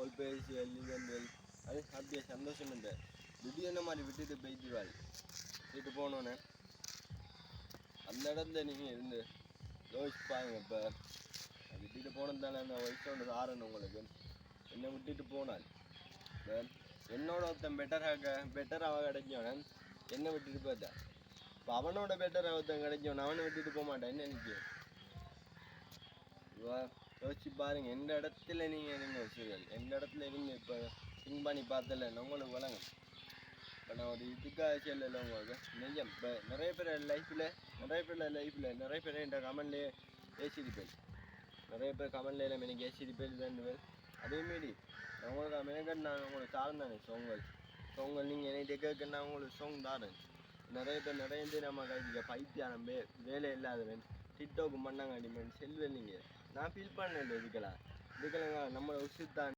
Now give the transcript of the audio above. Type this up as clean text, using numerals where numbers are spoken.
கோல் பேசி வெல் அது அப்படியே சந்தோஷம் இல்லை. திடீர்னு மாதிரி விட்டுட்டு போயிடுவாள். விட்டு போனோன்னே அந்த இடத்துல நீங்கள் இருந்து யோசிப்பாங்க. இப்போ விட்டுட்டு போனதால அந்த வயசோட ஆறணும் உங்களுக்கு. என்னை விட்டுட்டு போனாள். இப்போ என்னோட ஒருத்தன் பெட்டராக கிடைச்சவன என்னை விட்டுட்டு போயிட்டான். இப்போ அவனோட பெட்டராக ஒருத்தன் கிடைச்சவன் அவனை விட்டுட்டு போக மாட்டான். என்ன நினைக்கிறேன் யோசிச்சு பாருங்க. எந்த இடத்துல நீங்கள் இருங்க வச்சுருக்கீங்க, எந்த இடத்துல இருங்க. இப்போ திங்க் பண்ணி பார்த்தல உங்களுக்கு வழங்க. இப்போ நான் ஒரு இதுக்காக சொல்லலை உங்களுக்கு நிஜம். இப்போ நிறைய பேர் லைஃப்பில் நிறைய பேர் என்ற கமெண்ட்லேயே ஏசிருப்பேன். நிறைய பேர் கமெண்ட்ல எல்லாம் எனக்கு ஏசிருப்பேன் வேண்டுவேன். அதேமாரி நான் உங்களுக்கு மெனக்கட் நான் உங்களுக்கு தாழ்ந்தானே சோங்கள் நீங்கள் என்னை கேட்க நான் உங்களுக்கு சோங் தாரேன். நிறைய பேர் நம்ம கைதிக்க பைத்தியானம் வேலை இல்லாதவன் டிக்டாக் பண்ணாங்க அடிமேன் செல்வேன். நீங்கள் நான் ஃபீல் பண்ணல இதுக்கெல்லாம் நம்மளை உசுத்தான்.